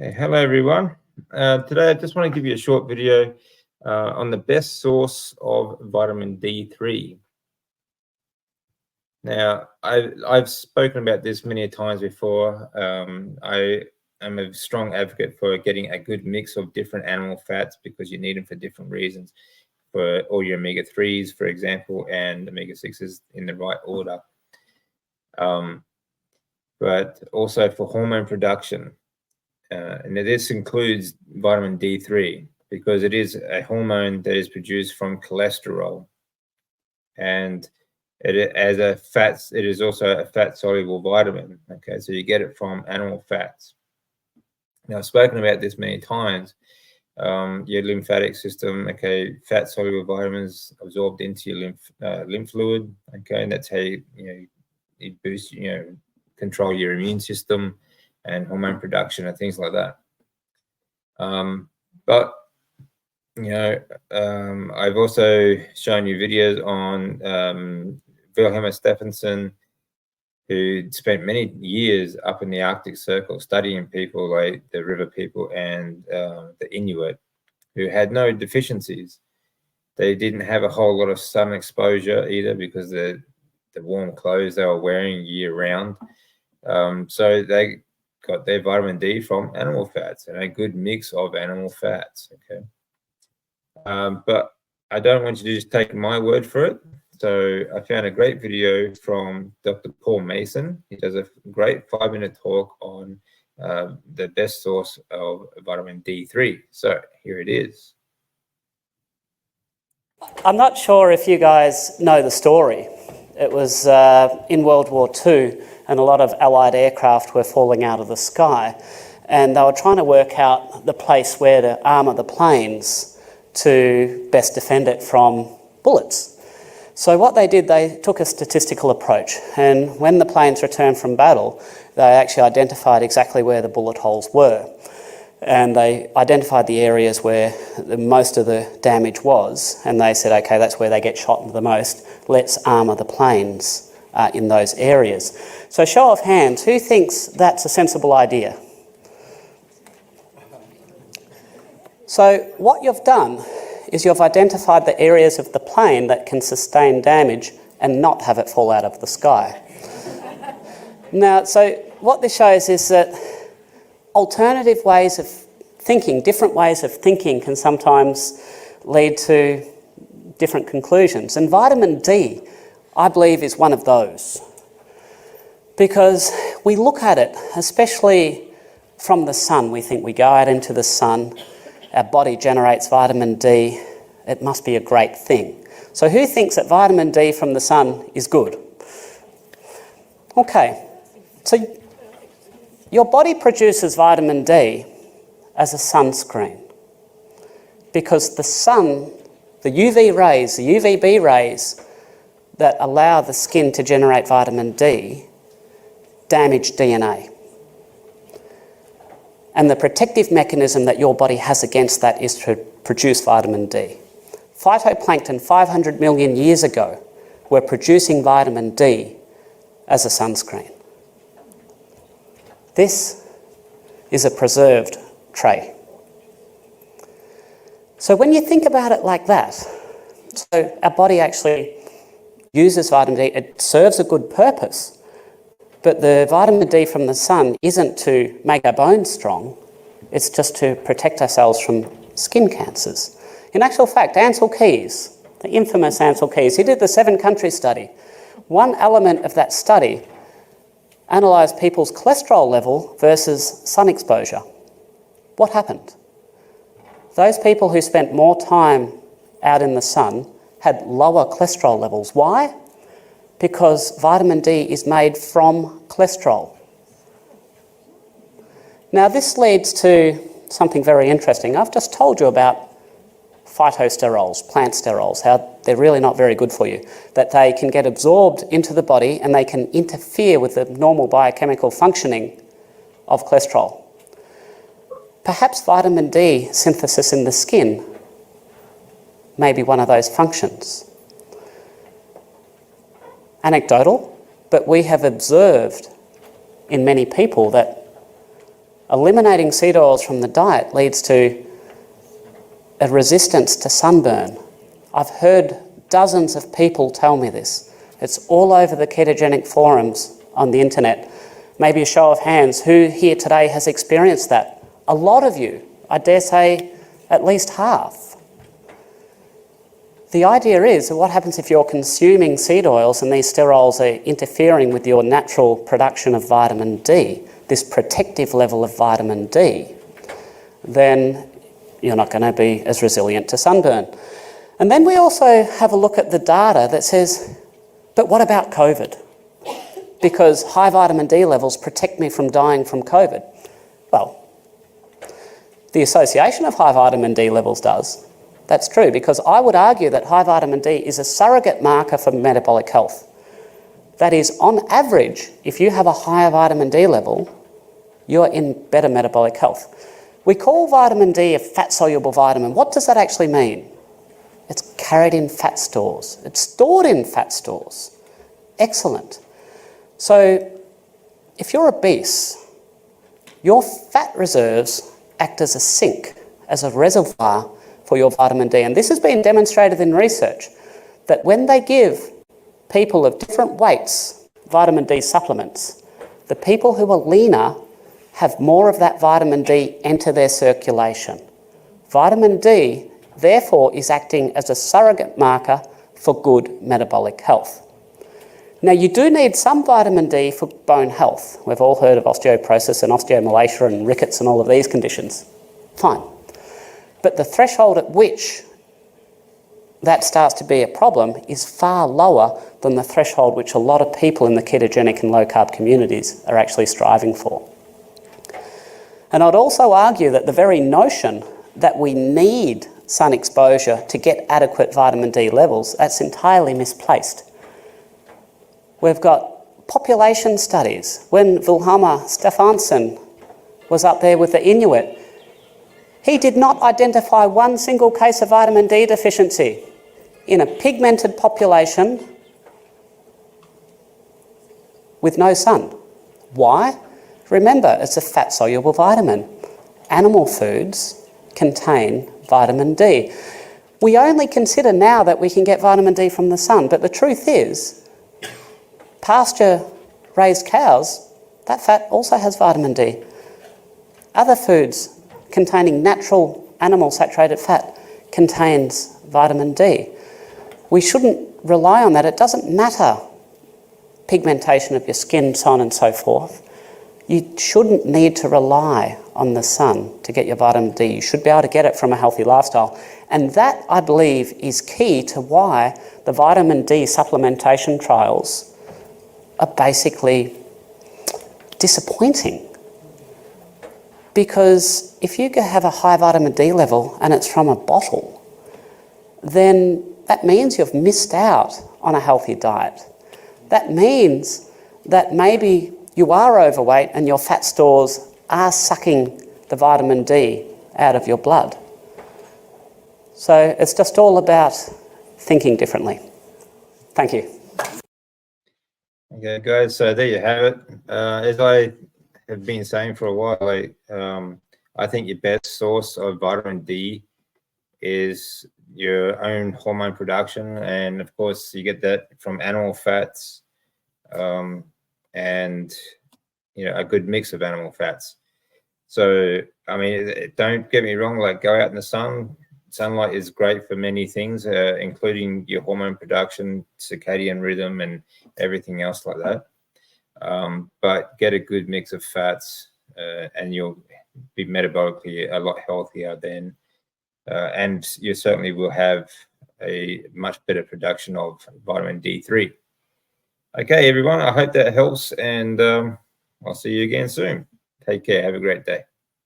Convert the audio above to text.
Okay, hello everyone. Today I just want to give you a short video on the best source of vitamin D3. Now, I've spoken about this many times before. I am a strong advocate for getting a good mix of different animal fats because you need them for different reasons. For all your omega-3s, for example, and omega-6s in the right order. But also for hormone production. And this includes vitamin D3 because it is a hormone that is produced from cholesterol, and it is also a fat soluble vitamin. Okay, so you get it from animal fats. Now, I've spoken about this many times. Your lymphatic system, okay, fat soluble vitamins absorbed into your lymph fluid. Okay, and that's how you boost, control your immune system and hormone production and things like that. But I've also shown you videos on Wilhelm Stephenson, who spent many years up in the Arctic Circle studying people like the river people and the Inuit, who had no deficiencies. They didn't have a whole lot of sun exposure either because the warm clothes they were wearing year round. So they got their vitamin D from animal fats and a good mix of animal fats. Okay, but I don't want you to just take my word for it. So I found a great video from Dr. Paul Mason. He does a great 5-minute talk on the best source of vitamin D3. So here it is. I'm not sure if you guys know the story. It was in World War II, and a lot of Allied aircraft were falling out of the sky, and they were trying to work out the place where to armour the planes to best defend it from bullets. So what they did, they took a statistical approach, and when the planes returned from battle, they actually identified exactly where the bullet holes were, and they identified the areas where most of the damage was, and they said, okay, that's where they get shot the most, let's armour the planes in those areas. So show of hands, who thinks that's a sensible idea? So what you've done is you've identified the areas of the plane that can sustain damage and not have it fall out of the sky. Now, so what this shows is that alternative ways of thinking, different ways of thinking can sometimes lead to different conclusions. And vitamin D, I believe, is one of those. Because we look at it, especially from the sun, we think we go out into the sun, our body generates vitamin D, it must be a great thing. So who thinks that vitamin D from the sun is good? Okay, so your body produces vitamin D as a sunscreen because the sun, the UV rays, the UVB rays that allow the skin to generate vitamin D damage DNA. And the protective mechanism that your body has against that is to produce vitamin D. Phytoplankton 500 million years ago were producing vitamin D as a sunscreen. This is a preserved tray. So when you think about it like that, so our body actually uses vitamin D, it serves a good purpose, but the vitamin D from the sun isn't to make our bones strong, it's just to protect ourselves from skin cancers. In actual fact, Ansel Keys, the infamous Ansel Keys, he did the 7-country study. One element of that study analysed people's cholesterol level versus sun exposure. What happened? Those people who spent more time out in the sun had lower cholesterol levels. Why? Because vitamin D is made from cholesterol. Now this leads to something very interesting. I've just told you about phytosterols, plant sterols, how they're really not very good for you, that they can get absorbed into the body and they can interfere with the normal biochemical functioning of cholesterol. Perhaps vitamin D synthesis in the skin may be one of those functions. Anecdotal, but we have observed in many people that eliminating seed oils from the diet leads to a resistance to sunburn. I've heard dozens of people tell me this. It's all over the ketogenic forums on the internet. Maybe a show of hands, who here today has experienced that? A lot of you, I dare say at least half. The idea is that what happens if you're consuming seed oils and these sterols are interfering with your natural production of vitamin D, this protective level of vitamin D, then you're not going to be as resilient to sunburn. And then we also have a look at the data that says, but what about COVID? Because high vitamin D levels protect me from dying from COVID. Well, the association of high vitamin D levels does. That's true, because I would argue that high vitamin D is a surrogate marker for metabolic health. That is, on average, if you have a higher vitamin D level, you're in better metabolic health. We call vitamin D a fat-soluble vitamin. What does that actually mean? It's carried in fat stores. It's stored in fat stores. Excellent. So if you're obese, your fat reserves act as a sink, as a reservoir for your vitamin D. And this has been demonstrated in research, that when they give people of different weights vitamin D supplements, the people who are leaner have more of that vitamin D enter their circulation. Vitamin D, therefore, is acting as a surrogate marker for good metabolic health. Now, you do need some vitamin D for bone health. We've all heard of osteoporosis and osteomalacia and rickets and all of these conditions. Fine. But the threshold at which that starts to be a problem is far lower than the threshold which a lot of people in the ketogenic and low-carb communities are actually striving for. And I'd also argue that the very notion that we need sun exposure to get adequate vitamin D levels, that's entirely misplaced. We've got population studies. When Vilhelmur Stefansson was up there with the Inuit, he did not identify one single case of vitamin D deficiency in a pigmented population with no sun. Why? Remember, it's a fat-soluble vitamin. Animal foods contain vitamin D. We only consider now that we can get vitamin D from the sun, but the truth is, pasture-raised cows, that fat also has vitamin D. Other foods containing natural animal saturated fat contains vitamin D. We shouldn't rely on that. It doesn't matter pigmentation of your skin, so on and so forth. You shouldn't need to rely on the sun to get your vitamin D. You should be able to get it from a healthy lifestyle. And that, I believe, is key to why the vitamin D supplementation trials are basically disappointing. Because if you have a high vitamin D level and it's from a bottle, then that means you've missed out on a healthy diet. That means that maybe you are overweight and your fat stores are sucking the vitamin D out of your blood. So it's just all about thinking differently. Thank you. Okay, guys, so there you have it. As I have been saying for a while, I think your best source of vitamin D is your own hormone production, and of course you get that from animal fats, and a good mix of animal fats. So I mean, don't get me wrong, like, go out in the sun. Sunlight is great for many things, including your hormone production, circadian rhythm, and everything else like that. But get a good mix of fats, and you'll be metabolically a lot healthier then. And you certainly will have a much better production of vitamin D3. Okay, everyone, I hope that helps, and I'll see you again soon. Take care. Have a great day.